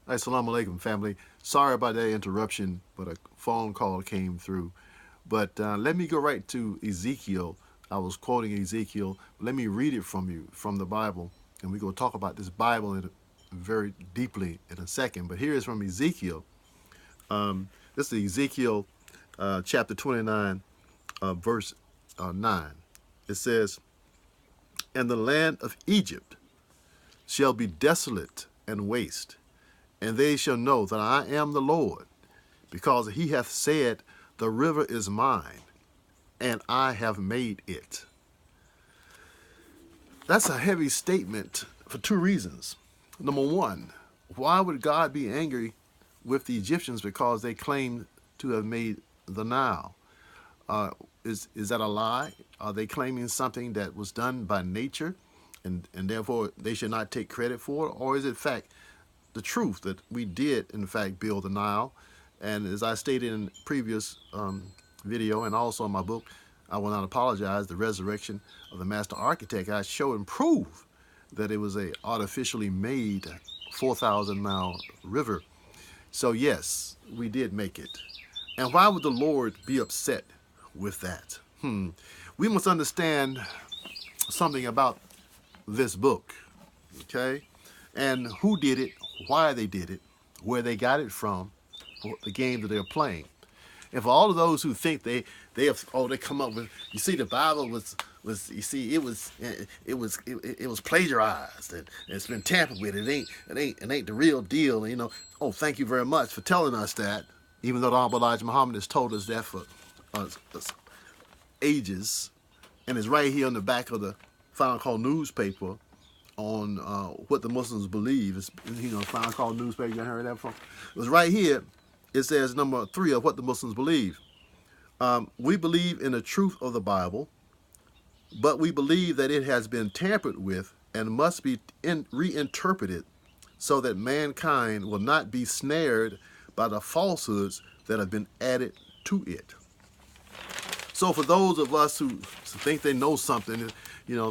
Assalamu alaikum, family. Sorry about that interruption, but a phone call came through. But let me go right to Ezekiel. I was quoting Ezekiel. Let me read it from you from the Bible, and we're going to talk about this Bible very deeply in a second. But here is from Ezekiel. This is Ezekiel chapter 29, verse 9. It says, "And the land of Egypt shall be desolate and waste, and they shall know that I am the Lord, because he hath said, the river is mine, and I have made it." That's a heavy statement for two reasons. Number one, why would God be angry with the Egyptians because they claim to have made the Nile? Uh, is that a lie? Are they claiming something that was done by nature, and therefore they should not take credit for it? Or is it in fact the truth that we did in fact build the Nile? And as I stated in previous video and also in my book, I Will Not Apologize, The Resurrection of the Master Architect, I show and prove that it was a artificially made 4,000-mile river. So yes, we did make it. And why would the Lord be upset with that? We must understand something about this book, okay? And who did it, why they did it, where they got it from, for the game that they're playing. And for all of those who think they come up with, you see, the Bible was you see it was plagiarized, and it's been tampered with. It ain't the real deal. Oh, thank you very much for telling us that. Even though the Honorable Elijah Muhammad has told us that for uh, ages, and it's right here on the back of the Final Call newspaper on what the Muslims believe. It's Final Call newspaper. You heard that from? It was right here. It says number 3 of what the Muslims believe. We believe in the truth of the Bible, but we believe that it has been tampered with and must be reinterpreted so that mankind will not be snared by the falsehoods that have been added to it. So for those of us who think they know something, it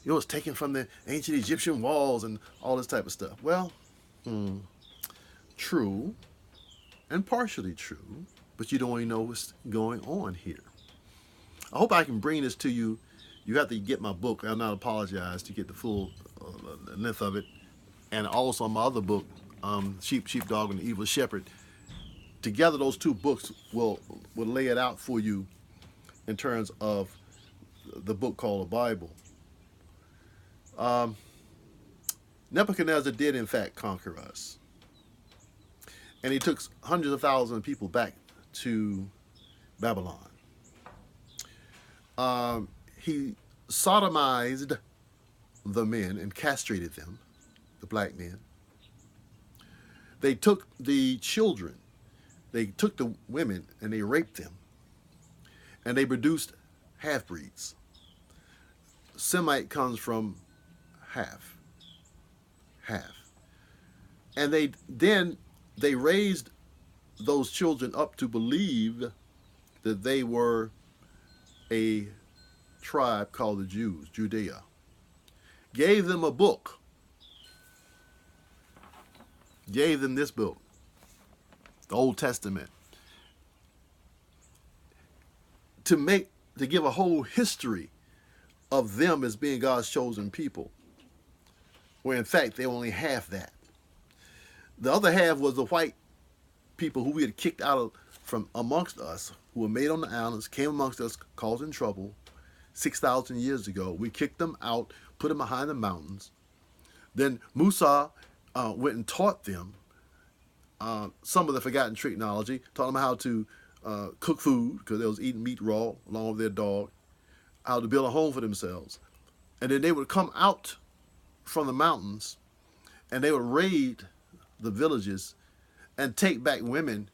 was taken from the ancient Egyptian walls and all this type of stuff. Well, true and partially true, but you don't even know what's going on here. I hope I can bring this to you. You have to get my book, I'll Not Apologize, to get the full length of it. And also my other book, Sheepdog and the Evil Shepherd. Together, those two books will lay it out for you in terms of the book called the Bible. Nebuchadnezzar did, in fact, conquer us. And he took hundreds of thousands of people back to Babylon. He sodomized the men and castrated them, the black men. They took the children, they took the women, and they raped them. And they produced half-breeds. Semite comes from half. And they raised those children up to believe that they were a tribe called the Jews, Judea. Gave them a book. Gave them this book, the Old Testament, to give a whole history of them as being God's chosen people, where in fact they only half that. The other half was the white people who we had kicked out from amongst us, who were made on the islands, came amongst us, causing trouble 6,000 years ago. We kicked them out, put them behind the mountains. Then Musa went and taught them some of the forgotten technology, taught them how to cook food, because they was eating meat raw along with their dog, how to build a home for themselves. And then they would come out from the mountains and they would raid the villages and take back women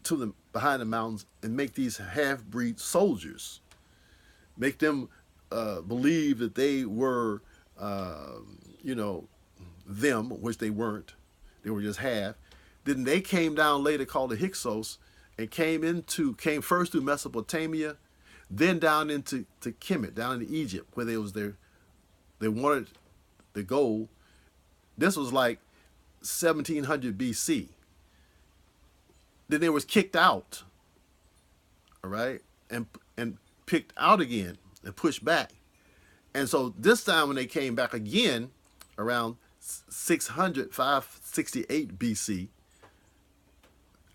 to them behind the mountains and make these half-breed soldiers, make them believe that they were, them, which they weren't. They were just half. Then they came down later, called the Hyksos, and came first through Mesopotamia, then down into Kemet, down into Egypt, where they wanted the gold. This was like 1700 BC. Then they was kicked out, all right, and picked out again and pushed back. And so this time when they came back again around 568 BC,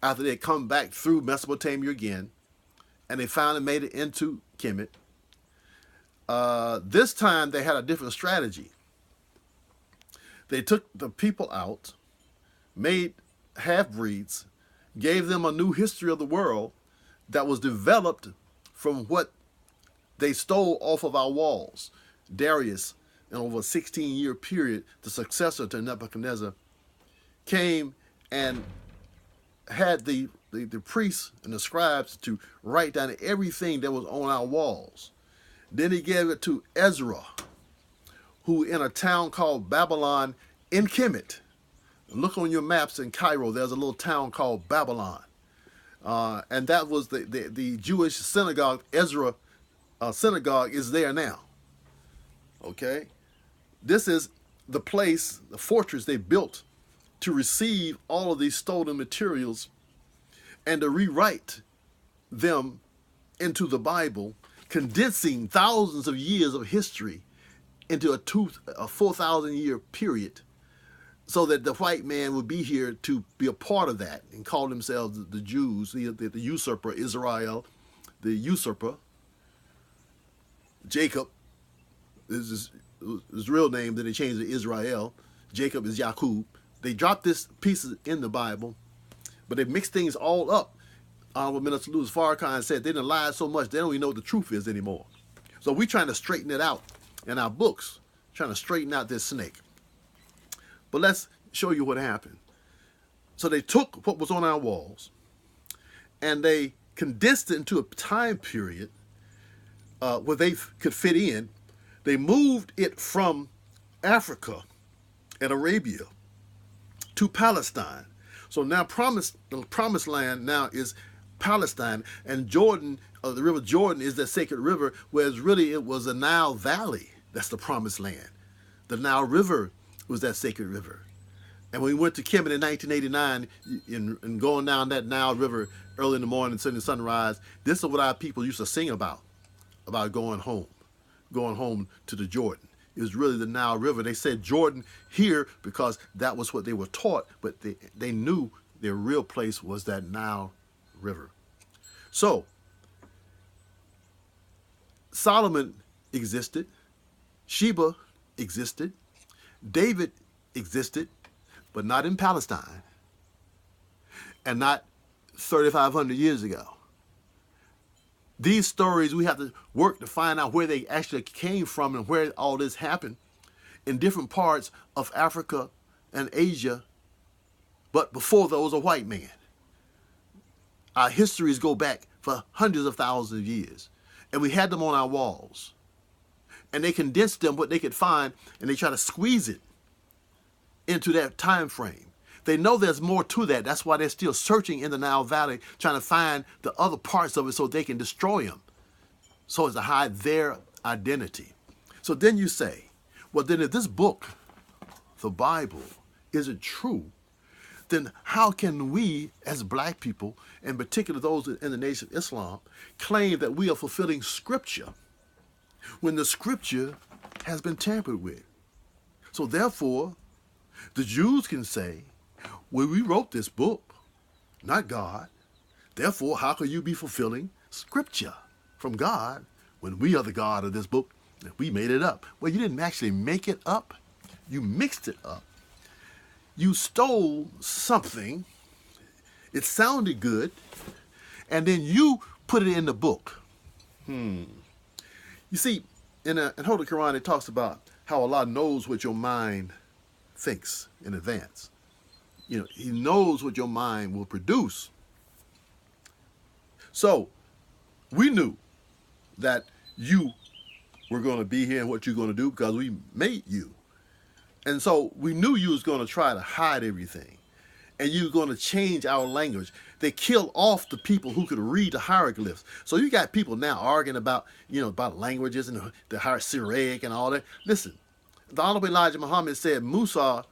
after they had come back through Mesopotamia again, and they finally made it into Kemet, this time they had a different strategy. They took the people out, made half-breeds, gave them a new history of the world that was developed from what they stole off of our walls. Darius, in over a 16-year period, the successor to Nebuchadnezzar, came and had the priests and the scribes to write down everything that was on our walls. Then he gave it to Ezra, who in a town called Babylon in Kemet. Look on your maps in Cairo, there's a little town called Babylon. And that was the Jewish synagogue. Ezra synagogue is there now. Okay? This is the place, the fortress they built to receive all of these stolen materials and to rewrite them into the Bible, condensing thousands of years of history into a 4,000 year period, so that the white man would be here to be a part of that and call themselves the Jews, the usurper, Israel, the usurper. Jacob is his real name, then they changed it to Israel. Jacob is Yaqub. They dropped this pieces in the Bible, but they mixed things all up. Honorable Minister Louis Farrakhan said they didn't lie so much they don't even know what the truth is anymore. So we're trying to straighten it out in our books, trying to straighten out this snake. But let's show you what happened. So they took what was on our walls and they condensed it into a time period where they could fit in. They moved it from Africa and Arabia to Palestine. So now the promised land now is Palestine, and Jordan, the river Jordan is that sacred river, whereas really it was the Nile Valley. That's the promised land. The Nile River was that sacred river. And when we went to Kemet in 1989 and going down that Nile River early in the morning, seeing the sunrise, this is what our people used to sing about going home to the Jordan. It was really the Nile River. They said Jordan here because that was what they were taught, but they knew their real place was that Nile River. So, Solomon existed, Sheba existed, David existed, but not in Palestine, and not 3,500 years ago. These stories, we have to work to find out where they actually came from and where all this happened in different parts of Africa and Asia, but before those, a white man. Our histories go back for hundreds of thousands of years, and we had them on our walls. And they condensed them, what they could find, and they try to squeeze it into that time frame. They know there's more to that. That's why they're still searching in the Nile Valley, trying to find the other parts of it so they can destroy them, so as to hide their identity. So then you say, well, then if this book, the Bible, isn't true, then how can we as black people, in particular those in the Nation of Islam, claim that we are fulfilling Scripture when the Scripture has been tampered with? So therefore, the Jews can say, well, we wrote this book, not God. Therefore, how can you be fulfilling Scripture from God when we are the God of this book and we made it up? Well, you didn't actually make it up. You mixed it up. You stole something. It sounded good. And then you put it in the book. You see, in Holy Quran, it talks about how Allah knows what your mind thinks in advance. You know, He knows what your mind will produce. So, we knew that you were going to be here and what you're going to do because we made you. And so, we knew you was going to try to hide everything. And you were going to change our language. They killed off the people who could read the hieroglyphs. So, you got people now arguing about, about languages and the Syriac and all that. Listen, the Honorable Elijah Muhammad said Musa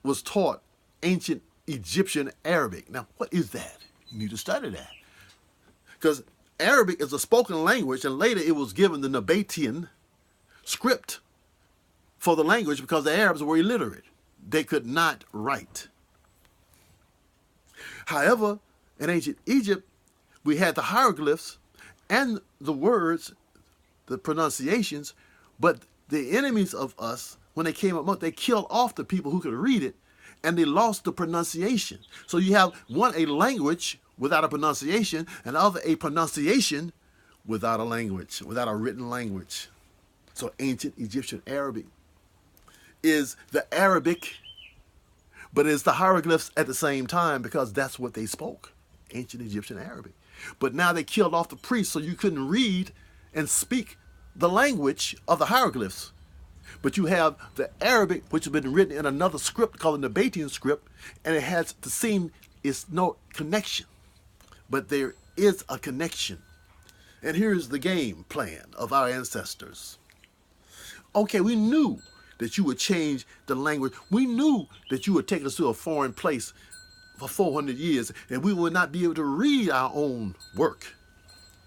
was taught ancient Egyptian Arabic. Now, what is that? You need to study that. Because Arabic is a spoken language, and later it was given the Nabatean script for the language because the Arabs were illiterate. They could not write. However, in ancient Egypt, we had the hieroglyphs and the words, the pronunciations, but the enemies of us, when they came up, they killed off the people who could read it, and they lost the pronunciation. So you have one, a language without a pronunciation, and the other, a pronunciation without a language, without a written language. So ancient Egyptian Arabic is the Arabic, but it's the hieroglyphs at the same time because that's what they spoke, ancient Egyptian Arabic. But now they killed off the priests, so you couldn't read and speak the language of the hieroglyphs. But you have the Arabic, which has been written in another script called the Nabatean script, and it has to seem it's no connection. But there is a connection. And here's the game plan of our ancestors. Okay, we knew that you would change the language. We knew that you would take us to a foreign place for 400 years, and we would not be able to read our own work.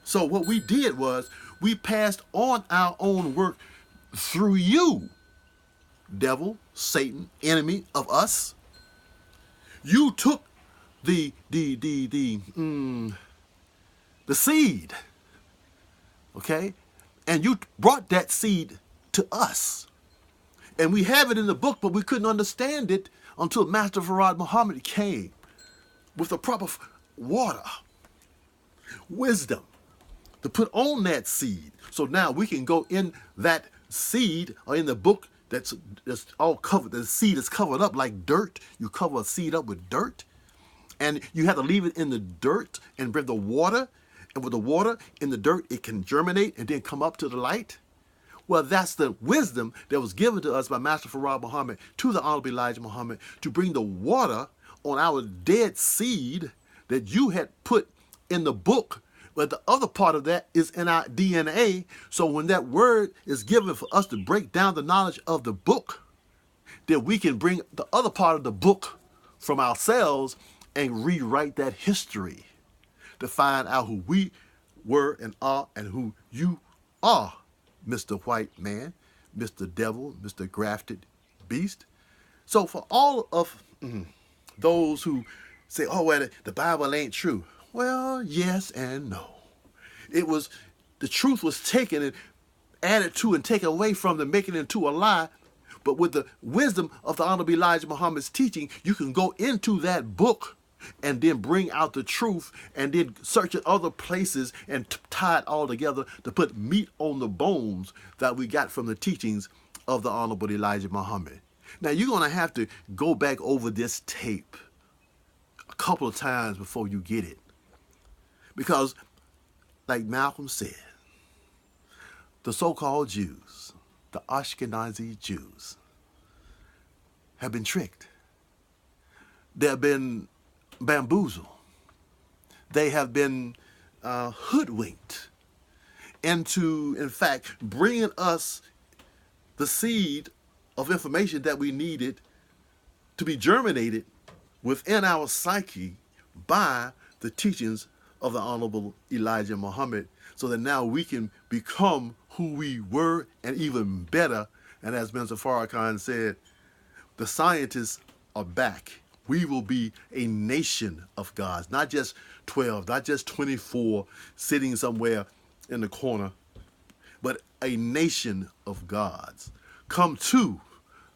So what we did was we passed on our own work through you, devil, Satan, enemy of us. You took the seed, okay, and you brought that seed to us. And we have it in the book, but we couldn't understand it until Master Farad Muhammad came with the proper water, wisdom to put on that seed. So now we can go in that seed or in the book that's all covered. The seed is covered up like dirt. You cover a seed up with dirt, and you have to leave it in the dirt and bring the water. And with the water in the dirt, it can germinate and then come up to the light. Well, that's the wisdom that was given to us by Master Farad Muhammad to the Honorable Elijah Muhammad to bring the water on our dead seed that you had put in the book. But the other part of that is in our DNA. So when that word is given for us to break down the knowledge of the book, then we can bring the other part of the book from ourselves and rewrite that history to find out who we were and are and who you are, Mr. White Man, Mr. Devil, Mr. Grafted Beast. So for all of those who say, oh, well, the Bible ain't true. Well, yes and no. It was, the truth was taken and added to and taken away from them, making it into a lie. But with the wisdom of the Honorable Elijah Muhammad's teaching, you can go into that book and then bring out the truth and then search at other places and tie it all together to put meat on the bones that we got from the teachings of the Honorable Elijah Muhammad. Now, you're going to have to go back over this tape a couple of times before you get it. Because, like Malcolm said, the so-called Jews, the Ashkenazi Jews, have been tricked. They have been bamboozled. They have been hoodwinked into, in fact, bringing us the seed of information that we needed to be germinated within our psyche by the teachings of the Honorable Elijah Muhammad, so that now we can become who we were and even better. And as Mr. Farrakhan said, the scientists are back. We will be a nation of gods, not just 12, not just 24 sitting somewhere in the corner, but a nation of gods. Come to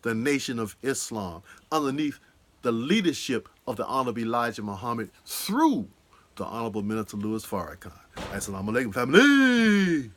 the nation of Islam underneath the leadership of the Honorable Elijah Muhammad through the Honorable Minister Louis Farrakhan. Assalamu alaikum, family.